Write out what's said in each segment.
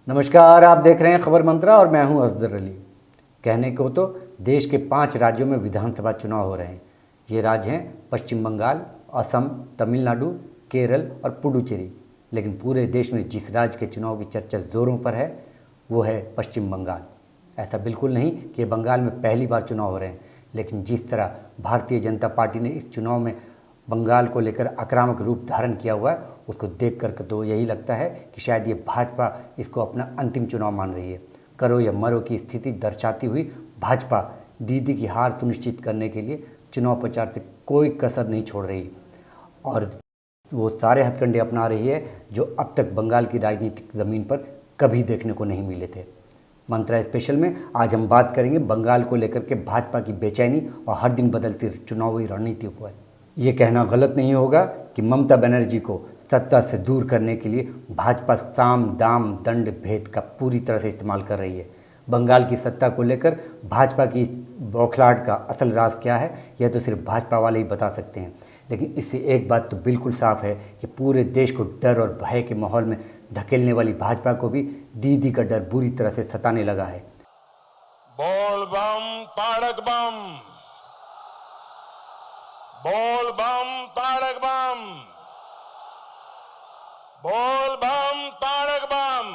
नमस्कार, आप देख रहे हैं खबर मंत्रा और मैं हूं अजहर अली। कहने को तो देश के 5 राज्यों में विधानसभा चुनाव हो रहे हैं। ये राज्य हैं पश्चिम बंगाल, असम, तमिलनाडु, केरल और पुडुचेरी। लेकिन पूरे देश में जिस राज्य के चुनाव की चर्चा जोरों पर है वो है पश्चिम बंगाल। ऐसा बिल्कुल नहीं कि बंगाल में पहली बार चुनाव हो रहे हैं, लेकिन जिस तरह भारतीय जनता पार्टी ने इस चुनाव में बंगाल को लेकर आक्रामक रूप धारण किया हुआ है, उसको देख कर तो यही लगता है कि शायद ये भाजपा इसको अपना अंतिम चुनाव मान रही है। करो या मरो की स्थिति दर्शाती हुई भाजपा दीदी की हार सुनिश्चित करने के लिए चुनाव प्रचार से कोई कसर नहीं छोड़ रही और वो सारे हथकंडे अपना रही है जो अब तक बंगाल की राजनीतिक ज़मीन पर कभी देखने को नहीं मिले थे। मंत्रा स्पेशल में आज हम बात करेंगे बंगाल को लेकर के भाजपा की बेचैनी और हर दिन बदलती चुनावी रणनीति पर। यह कहना गलत नहीं होगा कि ममता बनर्जी को सत्ता से दूर करने के लिए भाजपा साम दाम दंड भेद का पूरी तरह से इस्तेमाल कर रही है। बंगाल की सत्ता को लेकर भाजपा की बौखलाहट का असल राज क्या है, यह तो सिर्फ भाजपा वाले ही बता सकते हैं। लेकिन इससे एक बात तो बिल्कुल साफ है कि पूरे देश को डर और भय के माहौल में धकेलने वाली भाजपा को भी दीदी का डर बुरी तरह से सताने लगा है। बोल बम ताड़क बम, बोल बम ताड़क बम, बोल बम ताड़क बम।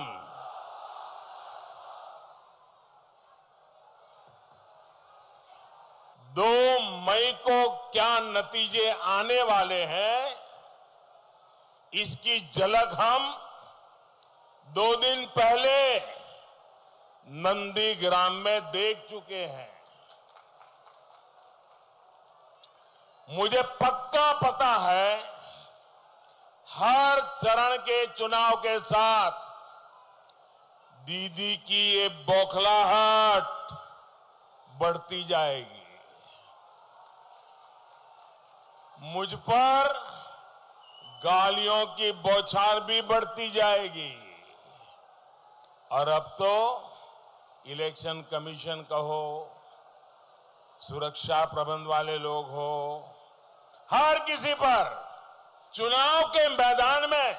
दो मई को क्या नतीजे आने वाले हैं, इसकी झलक हम 2 दिन पहले नंदीग्राम में देख चुके हैं। मुझे पक्का पता है हर चरण के चुनाव के साथ दीदी की ये बौखलाहट बढ़ती जाएगी। मुझ पर गालियों की बौछार भी बढ़ती जाएगी और अब तो इलेक्शन कमीशन कहो, सुरक्षा प्रबंध वाले लोग हो, हर किसी पर चुनाव के मैदान में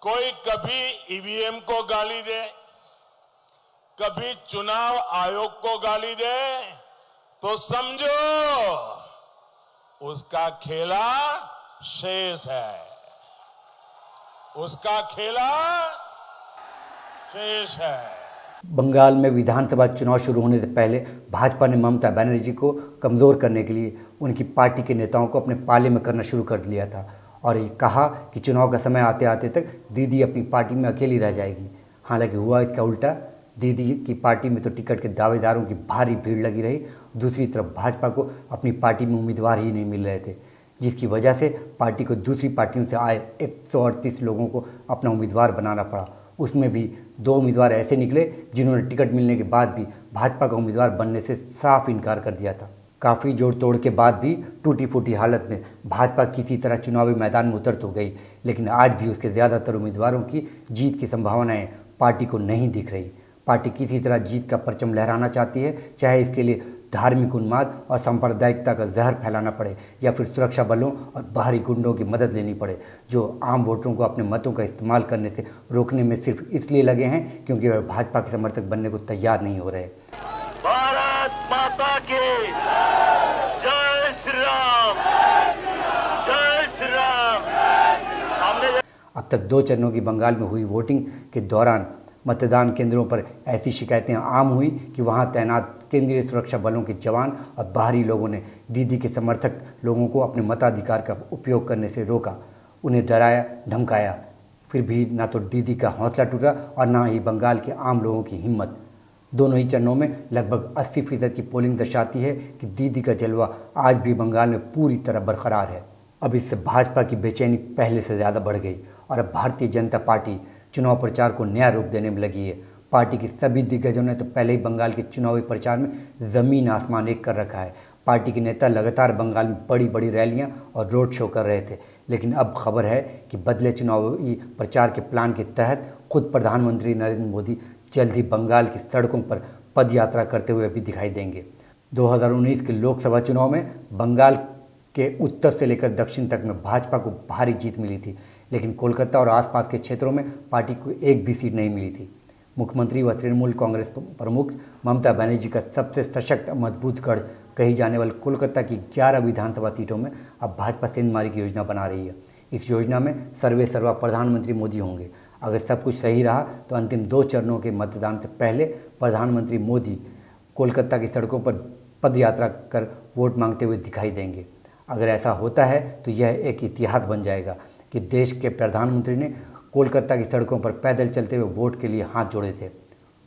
कोई कभी ईवीएम को गाली दे, कभी चुनाव आयोग को गाली दे, तो समझो उसका खेला शेष है, उसका खेला शेष है। बंगाल में विधानसभा चुनाव शुरू होने से पहले भाजपा ने ममता बनर्जी को कमज़ोर करने के लिए उनकी पार्टी के नेताओं को अपने पाले में करना शुरू कर दिया था और ये कहा कि चुनाव का समय आते आते तक दीदी अपनी पार्टी में अकेली रह जाएगी। हालांकि हुआ इसका उल्टा। दीदी की पार्टी में तो टिकट के दावेदारों की भारी भीड़ लगी रही, दूसरी तरफ भाजपा को अपनी पार्टी में उम्मीदवार ही नहीं मिल रहे थे, जिसकी वजह से पार्टी को दूसरी पार्टियों से आए 138 लोगों को अपना उम्मीदवार बनाना पड़ा। उसमें भी 2 उम्मीदवार ऐसे निकले जिन्होंने टिकट मिलने के बाद भी भाजपा का उम्मीदवार बनने से साफ इनकार कर दिया था। काफ़ी जोड़ तोड़ के बाद भी टूटी फूटी हालत में भाजपा किसी तरह चुनावी मैदान में उतर तो गई, लेकिन आज भी उसके ज़्यादातर उम्मीदवारों की जीत की संभावनाएं पार्टी को नहीं दिख रही। पार्टी किसी तरह जीत का परचम लहराना चाहती है, चाहे इसके लिए धार्मिक उन्माद और सांप्रदायिकता का जहर फैलाना पड़े या फिर सुरक्षा बलों और बाहरी गुंडों की मदद लेनी पड़े, जो आम वोटरों को अपने मतों का इस्तेमाल करने से रोकने में सिर्फ इसलिए लगे हैं क्योंकि वे भाजपा के समर्थक बनने को तैयार नहीं हो रहे। भारत माता की जय श्री राम, जय श्री राम। अब तक 2 चरणों की बंगाल में हुई वोटिंग के दौरान मतदान केंद्रों पर ऐसी शिकायतें आम हुई कि वहां तैनात केंद्रीय सुरक्षा बलों के जवान और बाहरी लोगों ने दीदी के समर्थक लोगों को अपने मताधिकार का उपयोग करने से रोका, उन्हें डराया धमकाया। फिर भी ना तो दीदी का हौसला टूटा और ना ही बंगाल के आम लोगों की हिम्मत। दोनों ही चरणों में लगभग 80% की पोलिंग दर्शाती है कि दीदी का जलवा आज भी बंगाल में पूरी तरह बरकरार है। अब इससे भाजपा की बेचैनी पहले से ज़्यादा बढ़ गई और अब भारतीय जनता पार्टी चुनाव प्रचार को नया रूप देने में लगी है। पार्टी की सभी दिग्गजों ने तो पहले ही बंगाल के चुनावी प्रचार में ज़मीन आसमान एक कर रखा है। पार्टी के नेता लगातार बंगाल में बड़ी बड़ी रैलियां और रोड शो कर रहे थे, लेकिन अब खबर है कि बदले चुनावी प्रचार के प्लान के तहत खुद प्रधानमंत्री नरेंद्र मोदी जल्द ही बंगाल की सड़कों पर पद यात्रा करते हुए भी दिखाई देंगे। 2019 के लोकसभा चुनाव में बंगाल के उत्तर से लेकर दक्षिण तक में भाजपा को भारी जीत मिली थी, लेकिन कोलकाता और आसपास के क्षेत्रों में पार्टी को एक भी सीट नहीं मिली थी। मुख्यमंत्री व तृणमूल कांग्रेस प्रमुख ममता बनर्जी का सबसे सशक्त मजबूत गढ़ कही जाने वाले कोलकाता की 11 विधानसभा सीटों में अब भाजपा सेंधमारी की योजना बना रही है। इस योजना में सर्वे सर्वा प्रधानमंत्री मोदी होंगे। अगर सब कुछ सही रहा तो अंतिम 2 चरणों के मतदान से पहले प्रधानमंत्री मोदी कोलकाता की सड़कों पर पद यात्रा कर वोट मांगते हुए दिखाई देंगे। अगर ऐसा होता है तो यह एक इतिहास बन जाएगा कि देश के प्रधानमंत्री ने कोलकाता की सड़कों पर पैदल चलते हुए वोट के लिए हाथ जोड़े थे।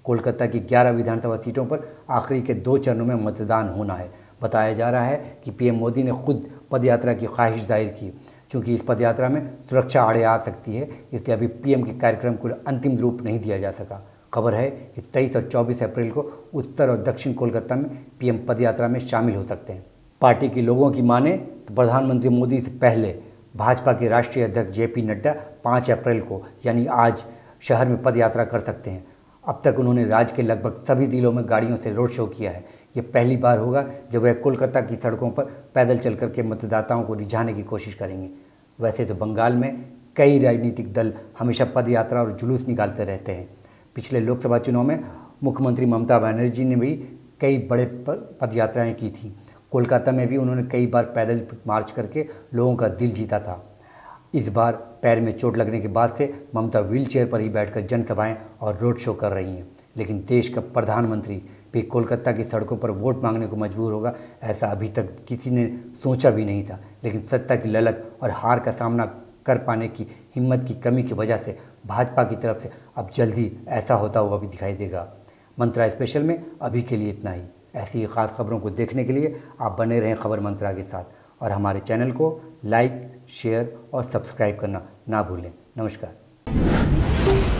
कोलकाता की 11 विधानसभा सीटों पर आखिरी के 2 चरणों में मतदान होना है। बताया जा रहा है कि पीएम मोदी ने खुद पदयात्रा की ख्वाहिश जाहिर की। चूँकि इस पदयात्रा में सुरक्षा आड़े आ सकती है, इसलिए अभी पीएम के कार्यक्रम को अंतिम रूप नहीं दिया जा सका। खबर है कि 23 और 24 अप्रैल को उत्तर और दक्षिण कोलकाता में पीएम पदयात्रा में शामिल हो सकते हैं। पार्टी के लोगों की माने तो प्रधानमंत्री मोदी से पहले भाजपा के राष्ट्रीय अध्यक्ष जेपी नड्डा 5 अप्रैल को यानी आज शहर में पदयात्रा कर सकते हैं। अब तक उन्होंने राज्य के लगभग सभी जिलों में गाड़ियों से रोड शो किया है। ये पहली बार होगा जब वह कोलकाता की सड़कों पर पैदल चल करके मतदाताओं को रिझाने की कोशिश करेंगे। वैसे तो बंगाल में कई राजनीतिक दल हमेशा पदयात्रा और जुलूस निकालते रहते हैं। पिछले लोकसभा चुनाव में मुख्यमंत्री ममता बनर्जी ने भी कई बड़े पदयात्राएं की थी। कोलकाता में भी उन्होंने कई बार पैदल मार्च करके लोगों का दिल जीता था। इस बार पैर में चोट लगने के बाद से ममता व्हीलचेयर पर ही बैठकर जनसभाएं और रोड शो कर रही हैं। लेकिन देश का प्रधानमंत्री भी कोलकाता की सड़कों पर वोट मांगने को मजबूर होगा, ऐसा अभी तक किसी ने सोचा भी नहीं था। लेकिन सत्ता की ललक और हार का सामना कर पाने की हिम्मत की कमी की वजह से भाजपा की तरफ से अब जल्दी ऐसा होता हुआ भी दिखाई देगा। मंत्रा स्पेशल में अभी के लिए इतना ही। ऐसी ही खास खबरों को देखने के लिए आप बने रहें खबर मंत्रा के साथ और हमारे चैनल को लाइक, शेयर और सब्सक्राइब करना ना भूलें। नमस्कार।